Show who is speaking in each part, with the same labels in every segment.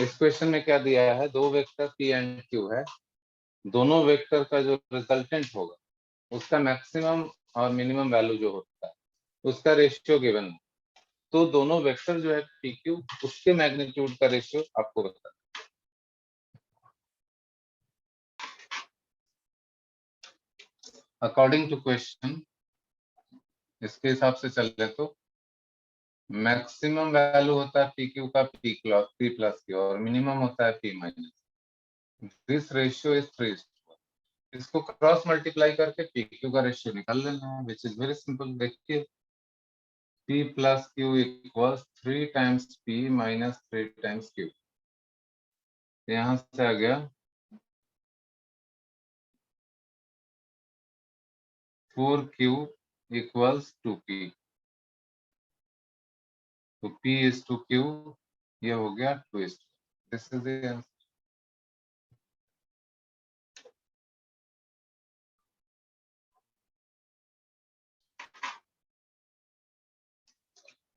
Speaker 1: इस क्वेश्चन में क्या दिया है, दो वेक्टर P एंड Q है, दोनों वेक्टर का जो रिजल्टेंट होगा उसका मैक्सिमम और मिनिमम वैल्यू जो होता है उसका रेशियो गिवन है। तो दोनों वेक्टर जो है PQ उसके मैग्नीट्यूड का रेशियो आपको बताना। अकॉर्डिंग टू क्वेश्चन इसके हिसाब से चल रहे तो मैक्सिमम वैल्यू होता है PQ का P प्लस Q और मिनिमम होता है P minus. This ratio is 3:4। इसको क्रॉस मल्टीप्लाई करके PQ का रेशियो निकाल लेना है, विच इज वेरी सिंपल। देखिए P plus Q equals 3 times P minus 3 times Q। यहां से आ गया 4Q इक्वल्स 2P। तो P इज टू Q, ये हो गया 2:4। This is the answer.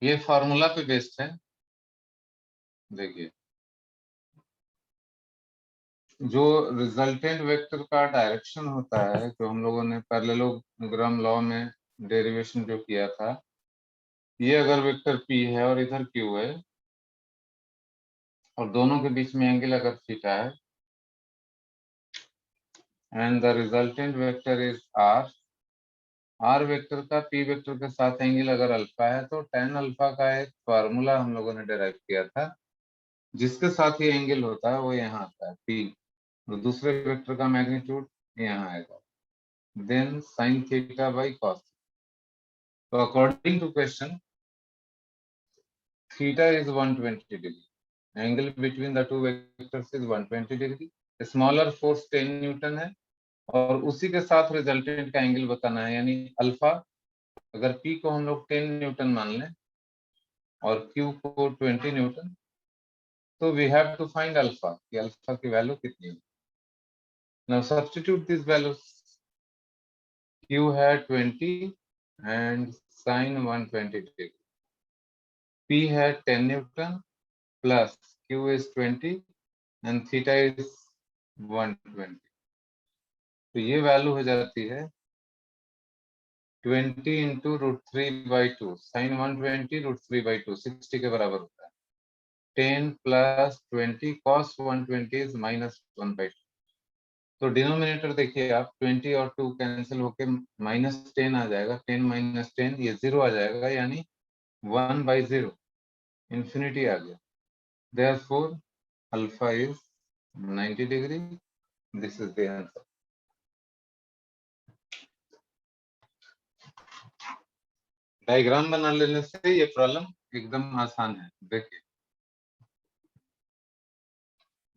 Speaker 1: ये फॉर्मूला पे बेस्ड है। देखिए जो रिजल्टेंट वेक्टर का डायरेक्शन होता है, जो हम लोगों ने पैरेललोग्राम लॉ में डेरिवेशन जो किया था, ये अगर वेक्टर P है और इधर Q है और दोनों के बीच में एंगल अगर थीटा है and the resultant vector is R vector का P वेक्टर के साथ एंगल अगर अल्फा है तो tan अल्फा का एक फार्मूला हम लोगों ने डिराइव किया था, जिसके साथ ये एंगल होता है वो यहाँ आता है P, और दूसरे वेक्टर का मैग्नीट्यूड यहाँ आएगा, then sin theta by cos। तो according to question theta is 120 degree, angle between the two vectors is 120 degree, smaller force 10 Newton है और उसी के साथ रिजल्टेंट का एंगल बताना है, यानी अल्फा अगर P को हम लोग 10 न्यूटन मान लें और Q को 20 न्यूटन, तो we have to find alpha कि अल्फा की वैल्यू कितनी है। Now substitute this values. Q है 20 एंड sin 120 डिग्री, P है 10 Newton plus Q is 20 and theta is 120। तो ये वैल्यू हो जाती है 20 इंटू √3/2, साइन 120 √3/2 60 के बराबर होता है। 10 प्लस 20 cos 120 इज -1/2। तो डिनोमिनेटर देखिए आप, 20 और 2 कैंसिल होके -10 आ जाएगा, 10 माइनस 10 ये 0 आ जाएगा, यानी 1/0 इंफिनिटी आ गया। Therefore alpha is 90 degree. This is the answer. Diagram बना लेने से ये प्रॉब्लम एकदम आसान है। देखिए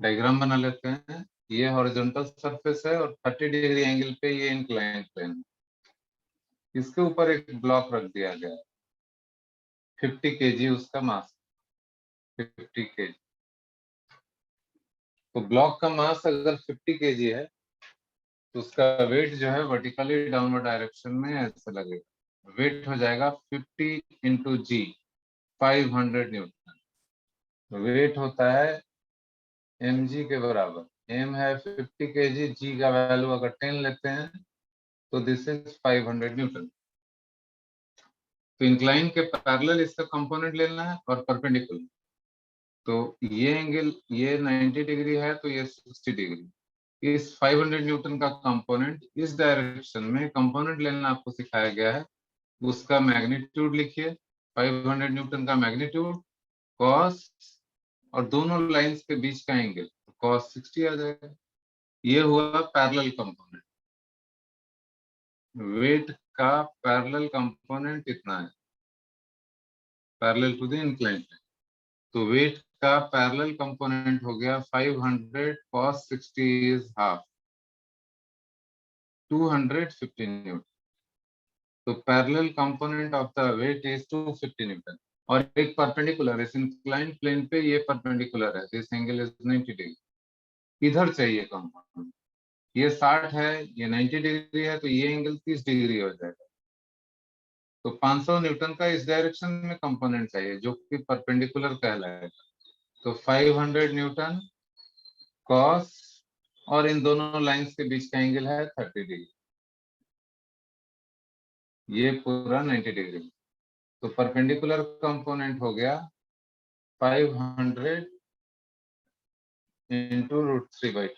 Speaker 1: डायग्राम बना लेते हैं। ये हॉरिजॉन्टल सरफेस है और 30 डिग्री एंगल पे ये इंक्लाइंड प्लेन है। इसके ऊपर एक ब्लॉक रख दिया गया है, 50 केजी उसका मास, 50 केजी। तो ब्लॉक का मास अगर 50 केजी है तो उसका वेट जो है वर्टिकली डाउनवर्ड डायरेक्शन में ऐसे लगेगा। वेट हो जाएगा 50 इंटू जी, 500 न्यूटन। वेट होता है mg के बराबर। m है 50 केजी, g का वैल्यू अगर 10 लेते हैं तो दिस इज 500 न्यूटन। तो इंक्लाइन के पैरेलल इसका कंपोनेंट लेना है और परपेंडिकुलर। तो ये एंगल ये 90 डिग्री है तो ये 60 डिग्री। इस 500 न्यूटन का कंपोनेंट इस डायरेक्शन में कंपोनेंट लेना आपको सिखाया गया है, उसका मैग्नीट्यूड लिखिए। 500 न्यूटन का मैग्नीट्यूड कॉस और दोनों लाइंस के बीच का एंगल कॉस 60 आ जाएगा। ये हुआ पैरेलल कंपोनेंट। वेट का पैरेलल कंपोनेंट कितना है, पैरेलल टू द इंक्लाइंड। तो वेट का पैरेलल कंपोनेंट हो गया 500 cos 60 इज हाफ, 250 न्यूटन। तो parallel component of the weight is 250 newton. और एक परपेंडिकुलर, इस इंक्लाइंड प्लेन पे ये परपेंडिकुलर है, दिस एंगल इज 90 डिग्री। इधर चाहिए कंपोनेंट, ये 60 है, ये 90 डिग्री है, तो ये एंगल 30 डिग्री हो जाएगा। तो 500 न्यूटन का इस डायरेक्शन में कंपोनेंट चाहिए जो कि परपेंडिकुलर कहलाएगा। तो 500 न्यूटन कॉस, और इन दोनों लाइंस के बीच का एंगल है 30 डिग्री, ये पूरा 90 डिग्री। तो परपेंडिकुलर कंपोनेंट हो गया 500 इंटू √3/2,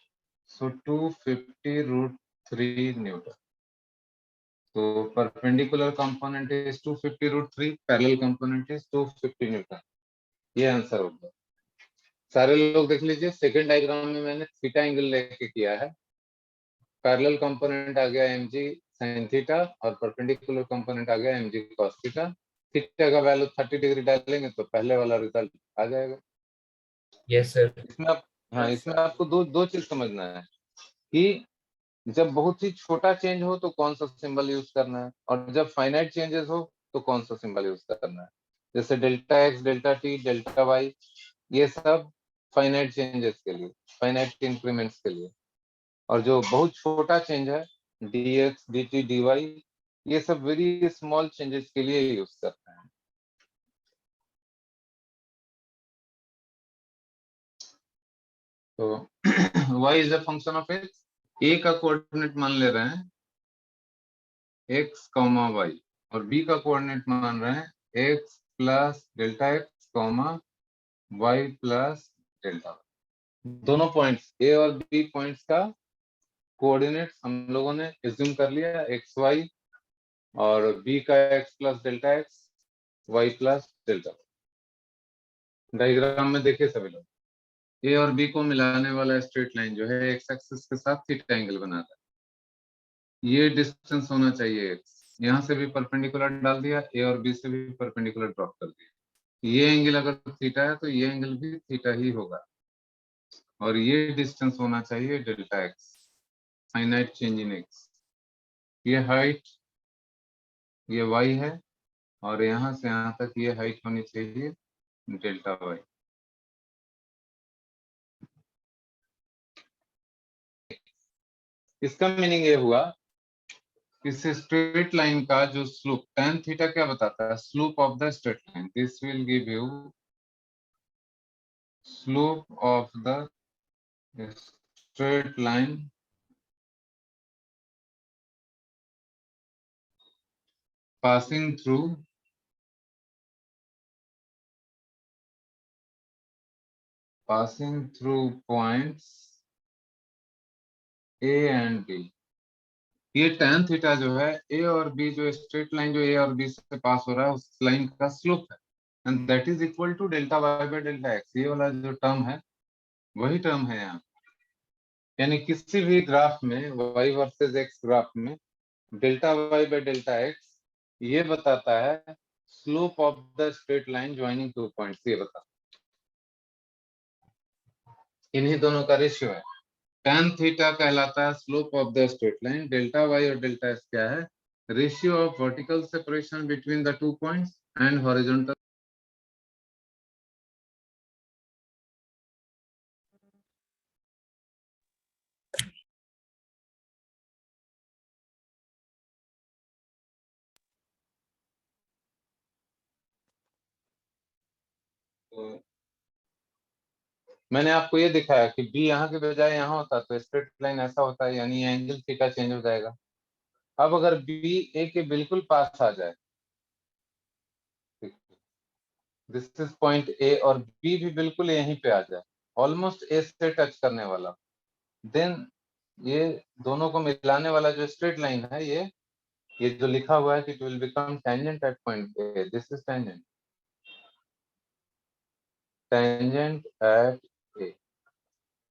Speaker 1: सो 250 √3 न्यूटन। तो perpendicular component is 250 √3, parallel component is 250 Newton. ये आंसर होगा। सारे लोग देख लीजिए, सेकंड डायग्राम में मैंने थीटा एंगल लेके किया है। पैरेलल कंपोनेंट आ गया mg sin थीटा, और परपेंडिकुलर कंपोनेंट आ गया mg cos थीटा। थीटा का वैल्यू 30 डिग्री डालेंगे तो पहले वाला रिजल्ट आ जाएगा।
Speaker 2: Yes sir.
Speaker 1: इसमें आप, हाँ, इसमें आपको दो चीज समझना है कि जब बहुत ही छोटा चेंज हो तो कौन सा सिंबल यूज करना है, और जब फाइनाइट चेंजेस हो तो कौन सा सिंबल यूज करना है। जैसे delta x, delta t, delta y, ये सब फाइनाइट चेंजेस के लिए, फाइनाइट इंक्रीमेंट्स के लिए। और जो बहुत छोटा चेंज है dx, dt, dy, ये सब वेरी स्मॉल चेंजेस के लिए यूज करते हैं। तो y is a function of x, a का कोऑर्डिनेट मान ले रहे हैं x, y, और b का कोऑर्डिनेट मान रहे हैं x plus delta x, y plus delta y। दोनों पॉइंट्स a और b पॉइंट्स का कोऑर्डिनेट्स हम लोगों ने एज्यूम कर लिया x, y, और b का x plus delta x, y plus delta y। Diagram में देखिए सभी लोग, ए और बी को मिलाने वाला स्ट्रेट लाइन जो है एक्स एक्सिस के साथ थीटा एंगल बनाता है। ये डिस्टेंस होना चाहिए x, यहाँ से भी परपेंडिकुलर डाल दिया, ए और बी से भी परपेंडिकुलर ड्रॉप कर दिया। ये एंगल अगर थीटा है तो ये एंगल भी थीटा ही होगा, और ये डिस्टेंस होना चाहिए delta x, finite change in x. ये हाइट, ये y है, और यहाँ से यहाँ तक ये हाइट होनी चाहिए डेल्टा y। इसका मीनिंग ये हुआ, इस स्ट्रेट लाइन का जो स्लोप tan थीटा क्या बताता है, slope of the straight line, this will give you slope of the straight line passing through points A and B। ये tan थीटा जो है, A और B, जो स्ट्रेट लाइन जो A और B से पास हो रहा है, उस लाइन का स्लोप है, and that is equal to delta y by delta x। ये वाला जो टर्म है वही टर्म है यहाँ। यानी किसी भी ग्राफ में, y वर्सेस x ग्राफ में, delta y by delta x ये बताता है slope of the straight line joining two points, ये बताता है। इन्हीं दोनों का रेशियो है। tan थीटा कहलाता है slope of the straight line, delta y और डेल्टा s क्या है, ratio of vertical separation between the two points and horizontal. तो मैंने आपको ये दिखाया कि b यहाँ के बजाय यहाँ होता तो स्ट्रेट लाइन ऐसा होता है, यानी एंगल थीटा चेंज हो जाएगा। अब अगर b a के बिल्कुल पास आ जाए, दिस इज पॉइंट a, और b भी बिल्कुल यहीं पे आ जाए, ऑलमोस्ट a से टच करने वाला, देन ये दोनों को मिलाने वाला जो स्ट्रेट लाइन है, ये जो लिखा हुआ है कि it will become tangent at point a, this is tangent, tangent at A.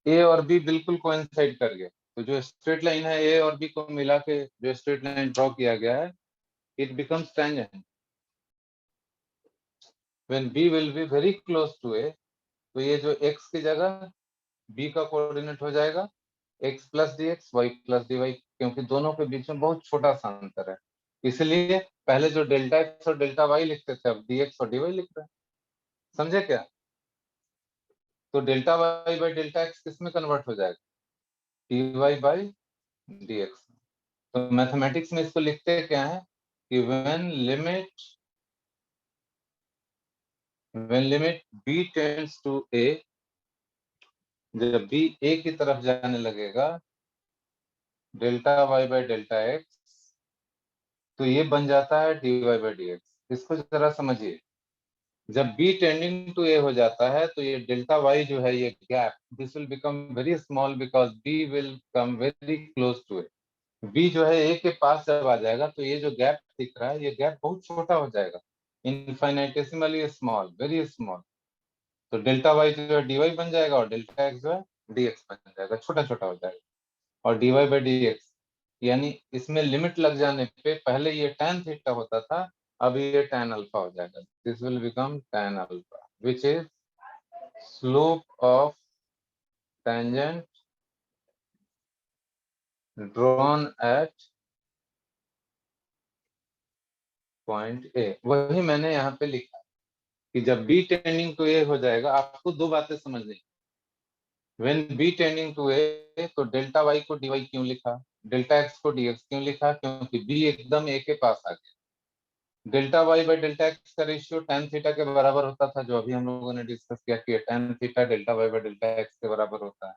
Speaker 1: A और बी बिल्कुल कोइंसाइड कर गए, तो जो स्ट्रेट लाइन है ए और बी को मिला के जो स्ट्रेट लाइन ड्रॉ किया गया है, it becomes tangent when B will be very close to A. तो ये जो x की जगह b का कोऑर्डिनेट हो जाएगा x plus d x, y plus d y, क्योंकि दोनों के बीच में बहुत छोटा सा अंतर है। इसलिए पहले जो डेल्टा एक्स और डेल्टा वाई लिखते थे, अब डी एक्स और डी वाई लिख रहे हैं। समझे क्या? तो delta y by delta x किस में कन्वर्ट हो जाएगा, d y by d x. तो मैथमेटिक्स में इसको लिखते क्या है कि when limit when limit b tends to a, जब b a की तरफ जाने लगेगा, delta y by delta x, तो ये बन जाता है dy बाय dx। इसको जरा समझिए, जब b टेंडिंग टू a हो जाता है तो ये डेल्टा y जो है, ये gap, this will become very small because b will come very close to a। b जो है a के पास जब आ जाएगा तो ये जो गैप दिख रहा है, ये गैप बहुत छोटा हो जाएगा, इनफाइनेटेसिमली स्मॉल, वेरी स्मॉल। तो डेल्टा y जो है dy बन जाएगा और डेल्टा x जो है dx बन जाएगा, छोटा छोटा हो जाएगा। और dy बाई dx, यानी इसमें लिमिट लग जाने पे पहले ये tan थीटा होता था, अब ये tan अल्फा हो जाएगा। This will become tan alpha which is slope of tangent drawn at point A. वही मैंने यहाँ पे लिखा कि जब b टेंडिंग टू a हो जाएगा, आपको दो बातें समझनी। When b tending to a, तो डेल्टा y को dy क्यों लिखा, डेल्टा x को dx क्यों लिखा, क्योंकि b एकदम a के पास आ गया। Delta y by delta x का रेशियो tan थीटा के बराबर होता था, जो अभी हम लोगों ने डिस्कस किया कि tan theta delta y by delta x के बराबर होता है।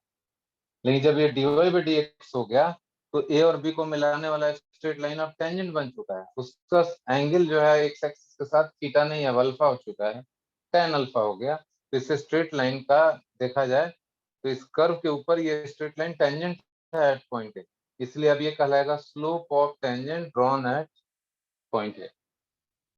Speaker 1: लेकिन जब ये dy बाई dx हो गया, तो a और b को मिलाने वाला स्ट्रेट लाइन ऑफ टेंजेंट बन चुका है। उसका एंगल जो है एक्स एक्सिस के साथ थीटा नहीं है, अल्फा हो चुका है, tan अल्फा हो गया। तो इससे स्ट्रेट लाइन का देखा जाए तो इस कर्व के ऊपर ये स्ट्रेट लाइन टेंजेंट है एट पॉइंट ए, इसलिए अब ये कहलाएगा slope of tangent drawn at point A.